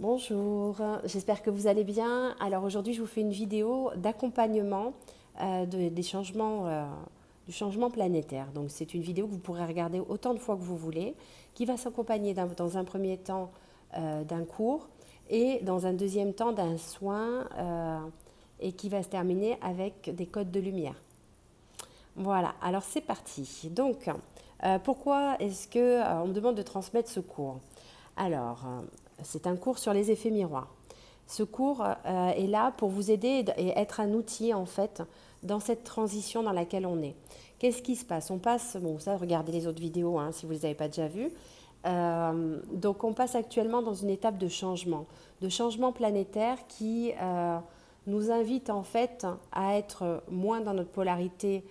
Bonjour, j'espère que vous allez bien. Alors aujourd'hui, je vous fais une vidéo d'accompagnement des changements, du changement planétaire. Donc c'est une vidéo que vous pourrez regarder autant de fois que vous voulez, qui va s'accompagner dans un premier temps d'un cours et dans un deuxième temps d'un soin et qui va se terminer avec des codes de lumière. Voilà, alors c'est parti. Donc, pourquoi est-ce que on me demande de transmettre ce cours? Alors, c'est un cours sur les effets miroirs. Ce cours est là pour vous aider et être un outil en fait dans cette transition dans laquelle on est. Qu'est-ce qui se passe? On passe, bon ça regardez les autres vidéos hein, si vous ne les avez pas déjà vues. Donc on passe actuellement dans une étape de changement planétaire qui nous invite en fait à être moins dans notre polarité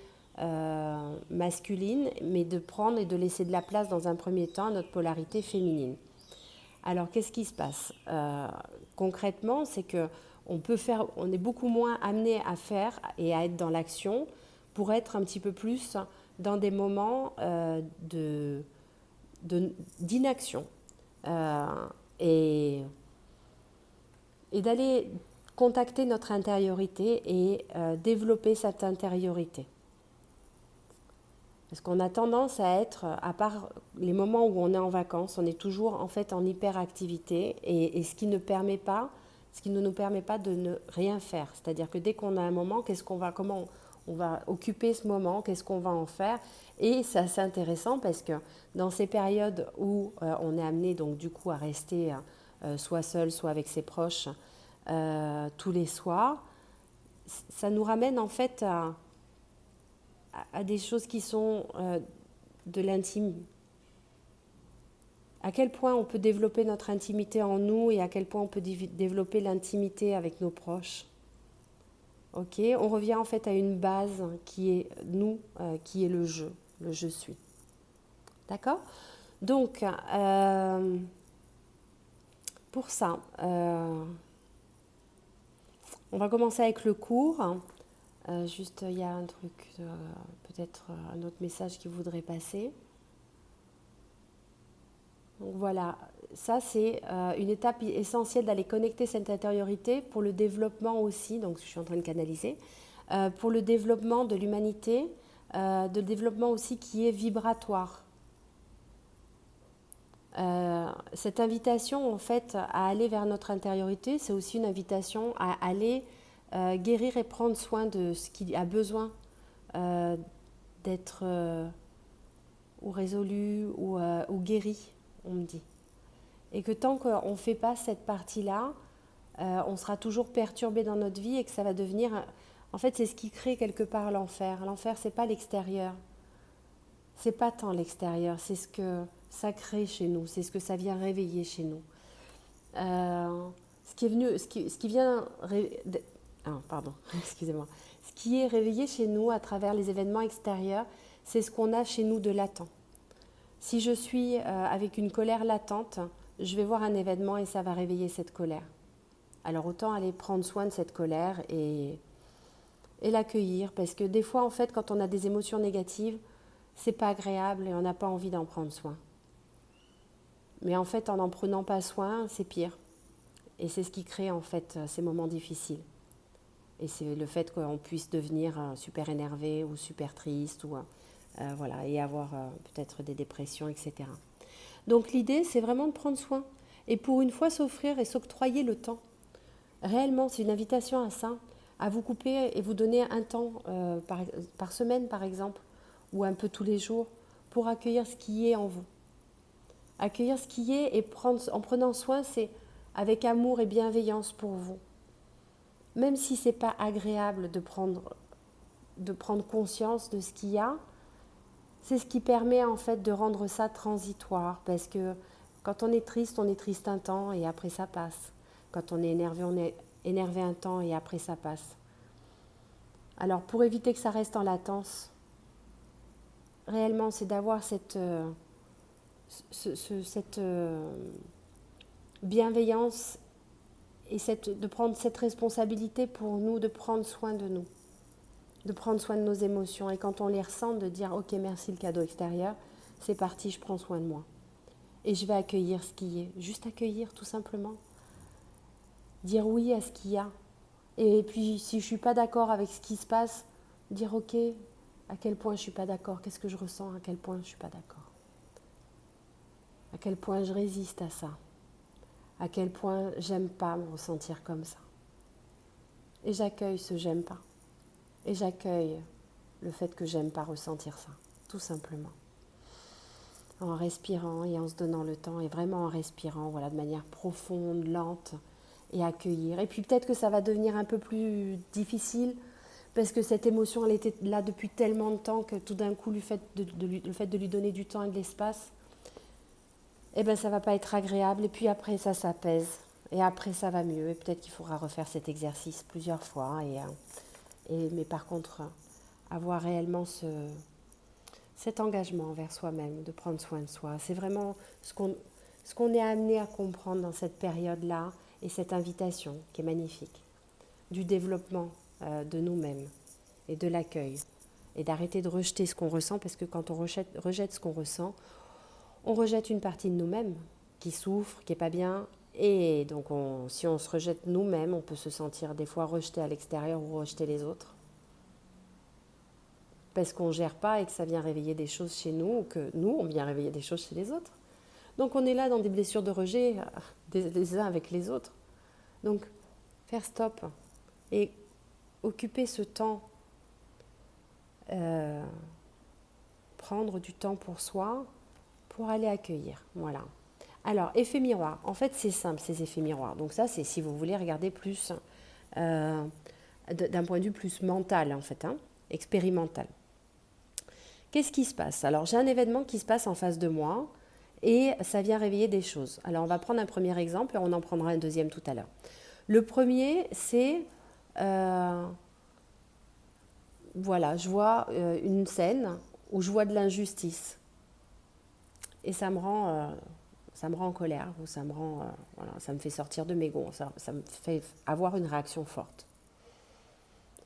masculine, mais de prendre et de laisser de la place dans un premier temps à notre polarité féminine. Alors, qu'est-ce qui se passe concrètement? C'est que on est beaucoup moins amené à faire et à être dans l'action pour être un petit peu plus dans des moments d'inaction euh, et, et d'aller contacter notre intériorité et développer cette intériorité. Parce qu'on a tendance à être, à part les moments où on est en vacances, on est toujours en fait en hyperactivité et ce qui ne permet pas, ce qui ne nous permet pas de ne rien faire. C'est-à-dire que dès qu'on a un moment, comment on va occuper ce moment, qu'est-ce qu'on va en faire. Et c'est assez intéressant parce que dans ces périodes où on est amené donc du coup à rester soit seul, soit avec ses proches tous les soirs, ça nous ramène en fait à des choses qui sont de l'intime. À quel point on peut développer notre intimité en nous et à quel point on peut développer l'intimité avec nos proches. Ok, on revient en fait à une base qui est nous, qui est le je suis. D'accord? Donc, pour ça, on va commencer avec le cours. Juste, il y a un truc, peut-être un autre message qui voudrait passer. Donc voilà, ça c'est une étape essentielle d'aller connecter cette intériorité pour le développement aussi, donc je suis en train de canaliser, pour le développement de l'humanité, de développement aussi qui est vibratoire. Cette invitation en fait à aller vers notre intériorité, c'est aussi une invitation à aller guérir et prendre soin de ce qui a besoin euh, d'être ou résolu ou guéri, on me dit. Et que tant qu'on ne fait pas cette partie-là, on sera toujours perturbé dans notre vie et que ça va devenir... En fait, c'est ce qui crée quelque part l'enfer. L'enfer, c'est pas l'extérieur. C'est pas tant l'extérieur, c'est ce que ça crée chez nous, c'est ce que ça vient réveiller chez nous. Ce qui est venu, ce qui vient... Ah, pardon, excusez-moi. Ce qui est réveillé chez nous à travers les événements extérieurs, c'est ce qu'on a chez nous de latent. Si je suis avec une colère latente, je vais voir un événement et ça va réveiller cette colère. Alors autant aller prendre soin de cette colère et l'accueillir parce que des fois en fait quand on a des émotions négatives, c'est pas agréable et on n'a pas envie d'en prendre soin. Mais en fait en n'en prenant pas soin, c'est pire. Et c'est ce qui crée en fait ces moments difficiles. Et c'est le fait qu'on puisse devenir super énervé ou super triste ou voilà et avoir peut-être des dépressions, etc. Donc l'idée, c'est vraiment de prendre soin. Et pour une fois, s'offrir et s'octroyer le temps. Réellement, c'est une invitation à ça, à vous couper et vous donner un temps par semaine, par exemple, ou un peu tous les jours, pour accueillir ce qui est en vous. Accueillir ce qui est et en prenant soin, c'est avec amour et bienveillance pour vous. Même si ce n'est pas agréable de prendre conscience de ce qu'il y a, c'est ce qui permet en fait de rendre ça transitoire parce que quand on est triste un temps et après ça passe. Quand on est énervé un temps et après ça passe. Alors pour éviter que ça reste en latence, réellement c'est d'avoir cette bienveillance et de prendre cette responsabilité pour nous, de prendre soin de nous, de prendre soin de nos émotions et quand on les ressent, de dire ok merci le cadeau extérieur, c'est parti, je prends soin de moi. Et je vais accueillir ce qui est. Juste accueillir, tout simplement. dire oui à ce qu'il y a. Et puis, si je ne suis pas d'accord avec ce qui se passe, dire ok, à quel point je ne suis pas d'accord, qu'est-ce que je ressens, à quel point je ne suis pas d'accord. À quel point je résiste à ça. À quel point j'aime pas me ressentir comme ça. Et j'accueille ce j'aime pas. Et j'accueille le fait que j'aime pas ressentir ça, tout simplement. En respirant et en se donnant le temps, et vraiment en respirant, voilà, de manière profonde, lente, et accueillir. Et puis peut-être que ça va devenir un peu plus difficile, parce que cette émotion, elle était là depuis tellement de temps que tout d'un coup, le fait de lui donner du temps et de l'espace, eh ben ça va pas être agréable. Et puis après, ça s'apaise. Et après, ça va mieux. Et peut-être qu'il faudra refaire cet exercice plusieurs fois. Mais par contre, avoir réellement cet engagement envers soi-même, de prendre soin de soi. C'est vraiment ce qu'on est amené à comprendre dans cette période-là et cette invitation qui est magnifique, du développement de nous-mêmes et de l'accueil et d'arrêter de rejeter ce qu'on ressent parce que quand on rejette ce qu'on ressent, on rejette une partie de nous-mêmes qui souffre, qui n'est pas bien et donc si on se rejette nous-mêmes, on peut se sentir des fois rejeté à l'extérieur ou rejeter les autres. Parce qu'on ne gère pas et que ça vient réveiller des choses chez nous, ou que nous, on vient réveiller des choses chez les autres. Donc on est là dans des blessures de rejet des uns avec les autres. Donc faire stop et occuper ce temps, prendre du temps pour soi, pour aller accueillir. Voilà. Alors, effet miroir. En fait, c'est simple, ces effets miroirs. Donc ça, c'est si vous voulez regarder plus d'un point de vue plus mental, en fait, expérimental. Qu'est-ce qui se passe? Alors, j'ai un événement qui se passe en face de moi et ça vient réveiller des choses. Alors, on va prendre un premier exemple et on en prendra un deuxième tout à l'heure. Le premier, c'est, voilà, je vois une scène où je vois de l'injustice et ça me rend en colère ou ça me rend, voilà, ça me fait sortir de mes gonds, ça me fait avoir une réaction forte.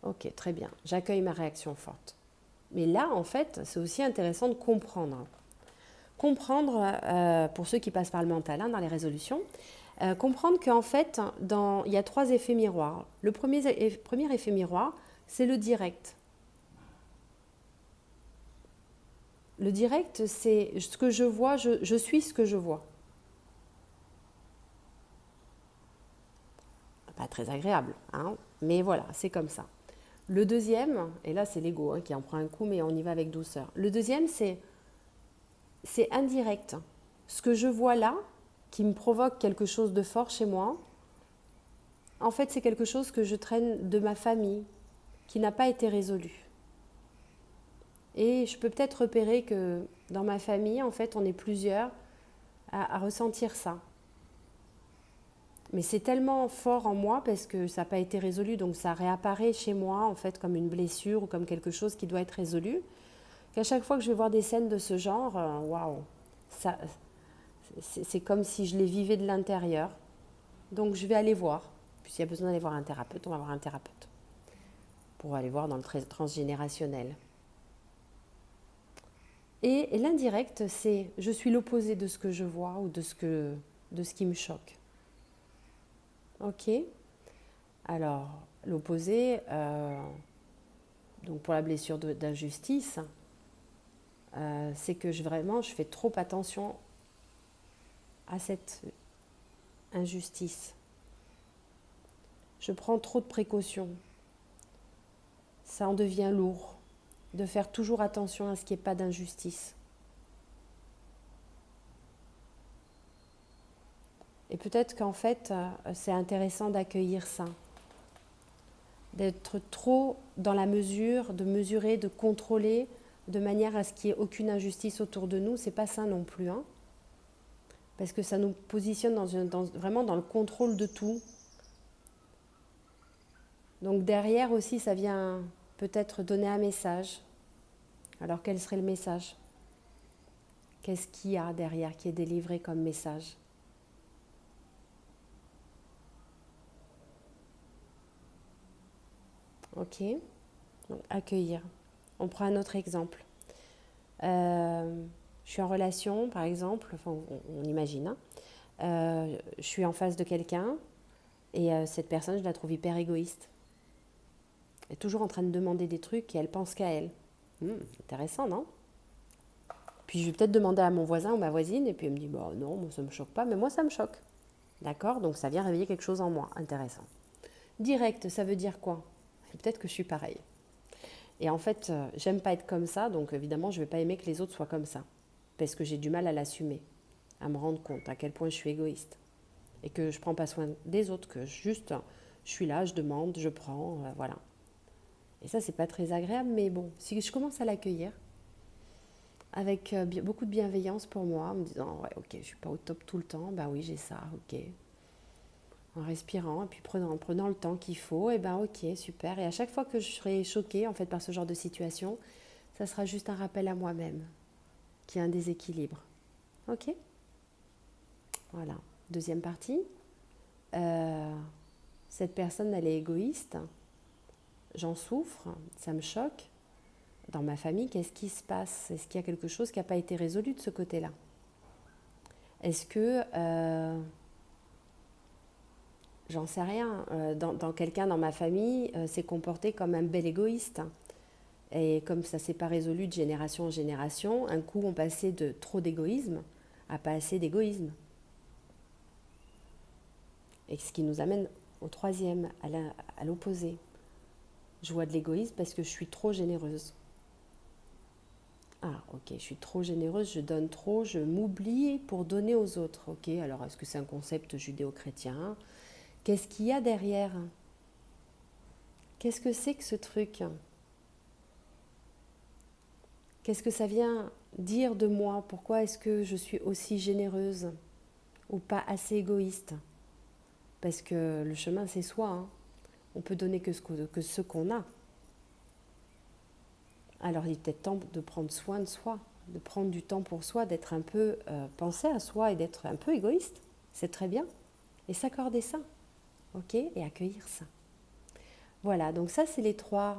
Ok, très bien, j'accueille ma réaction forte. Mais là, en fait, c'est aussi intéressant de comprendre. Comprendre, pour ceux qui passent par le mental, dans les résolutions, comprendre qu'en fait, il y a 3 effets miroirs. Le premier effet miroir, c'est le direct. Le direct, c'est ce que je vois, je suis ce que je vois. Pas très agréable, mais voilà, c'est comme ça. Le deuxième, et là c'est l'ego qui en prend un coup, mais on y va avec douceur. Le deuxième, c'est indirect. Ce que je vois là, qui me provoque quelque chose de fort chez moi, en fait c'est quelque chose que je traîne de ma famille, qui n'a pas été résolu. Et je peux peut-être repérer que dans ma famille, en fait, on est plusieurs à ressentir ça. Mais c'est tellement fort en moi parce que ça n'a pas été résolu, donc ça réapparaît chez moi en fait comme une blessure ou comme quelque chose qui doit être résolu, qu'à chaque fois que je vais voir des scènes de ce genre, waouh, c'est comme si je les vivais de l'intérieur. Donc je vais aller voir. Puis s'il y a besoin d'aller voir un thérapeute, on va voir un thérapeute pour aller voir dans le transgénérationnel. Et l'indirect, c'est je suis l'opposé de ce que je vois ou de ce qui me choque. Ok. Alors, l'opposé, donc pour la blessure d'injustice, c'est que je fais trop attention à cette injustice. Je prends trop de précautions. Ça en devient lourd de faire toujours attention à ce qu'il n'y ait pas d'injustice. Et peut-être qu'en fait, c'est intéressant d'accueillir ça. D'être trop dans la mesure, de mesurer, de contrôler, de manière à ce qu'il n'y ait aucune injustice autour de nous, c'est pas sain non plus. Parce que ça nous positionne vraiment dans le contrôle de tout. Donc derrière aussi, ça vient peut-être donner un message. Alors quel serait le message? Qu'est-ce qu'il y a derrière qui est délivré comme message? Ok, donc accueillir. On prend un autre exemple. Je suis en relation, par exemple, enfin, on imagine. Je suis en face de quelqu'un Et cette personne, je la trouve hyper égoïste. Elle est toujours en train de demander des trucs et elle pense qu'à elle. Intéressant, non? Puis je vais peut-être demander à mon voisin ou ma voisine et puis elle me dit bah non, moi ça me choque pas, mais moi ça me choque. D'accord? Donc ça vient réveiller quelque chose en moi. Intéressant. Direct, ça veut dire quoi? Peut-être que je suis pareil. Et en fait, j'aime pas être comme ça, donc évidemment, je vais pas aimer que les autres soient comme ça. Parce que j'ai du mal à l'assumer, à me rendre compte à quel point je suis égoïste. Et que je prends pas soin des autres, que juste, je suis là, je demande, je prends, voilà. Et ça, c'est pas très agréable, mais bon, si je commence à l'accueillir, avec beaucoup de bienveillance pour moi, en me disant, ouais, ok, je suis pas au top tout le temps, bah oui, j'ai ça, ok. En respirant, et puis en prenant le temps qu'il faut, et ben ok, super. Et à chaque fois que je serai choquée, en fait, par ce genre de situation, ça sera juste un rappel à moi-même qu'il y a un déséquilibre. Ok? Voilà. Deuxième partie. Euh, cette personne, elle est égoïste. J'en souffre, ça me choque. Dans ma famille, qu'est-ce qui se passe? Est-ce qu'il y a quelque chose qui n'a pas été résolu de ce côté-là? Est-ce que, j'en sais rien, dans quelqu'un dans ma famille s'est comporté comme un bel égoïste? Et comme ça ne s'est pas résolu de génération en génération, un coup on passait de trop d'égoïsme à pas assez d'égoïsme. Et ce qui nous amène au troisième, à l'opposé. Je vois de l'égoïsme parce que je suis trop généreuse. Ah, ok, je suis trop généreuse, je donne trop, je m'oublie pour donner aux autres. Ok, alors est-ce que c'est un concept judéo-chrétien? Qu'est-ce qu'il y a derrière? Qu'est-ce que c'est que ce truc? Qu'est-ce que ça vient dire de moi? Pourquoi est-ce que je suis aussi généreuse ou pas assez égoïste? Parce que le chemin, c'est soi. Hein. On peut donner que ce qu'on a. Alors il est peut-être temps de prendre soin de soi, de prendre du temps pour soi, d'être un peu, penser à soi et d'être un peu égoïste. C'est très bien. Et s'accorder ça. Ok? Et accueillir ça. Voilà, donc ça c'est les trois.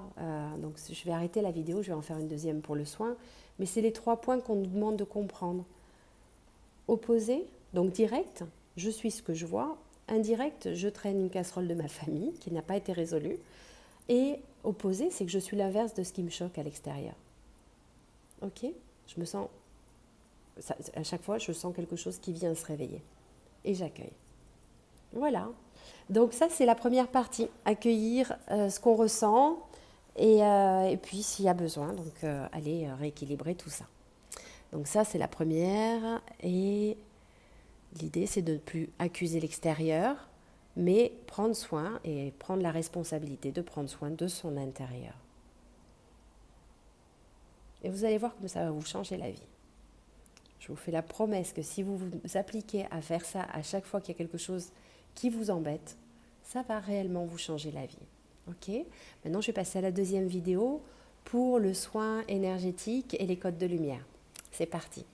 Donc je vais arrêter la vidéo, je vais en faire une deuxième pour le soin. Mais c'est les trois points qu'on nous demande de comprendre. Opposé, donc direct, je suis ce que je vois. Indirect, je traîne une casserole de ma famille qui n'a pas été résolue. Et opposé, c'est que je suis l'inverse de ce qui me choque à l'extérieur. Ok? Je me sens, à chaque fois, je sens quelque chose qui vient se réveiller. Et j'accueille. Voilà. Donc ça, c'est la première partie. Accueillir ce qu'on ressent et puis s'il y a besoin, donc aller rééquilibrer tout ça. Donc ça, c'est la première. Et l'idée, c'est de ne plus accuser l'extérieur, mais prendre soin et prendre la responsabilité de prendre soin de son intérieur. Et vous allez voir comme ça va vous changer la vie. Je vous fais la promesse que si vous vous appliquez à faire ça à chaque fois qu'il y a quelque chose qui vous embête, ça va réellement vous changer la vie. Ok? Maintenant, je vais passer à la deuxième vidéo pour le soin énergétique et les codes de lumière. C'est parti.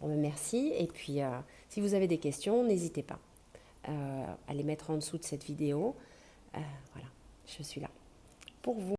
Bon, merci. Et puis, si vous avez des questions, n'hésitez pas à les mettre en dessous de cette vidéo. Voilà, je suis là pour vous.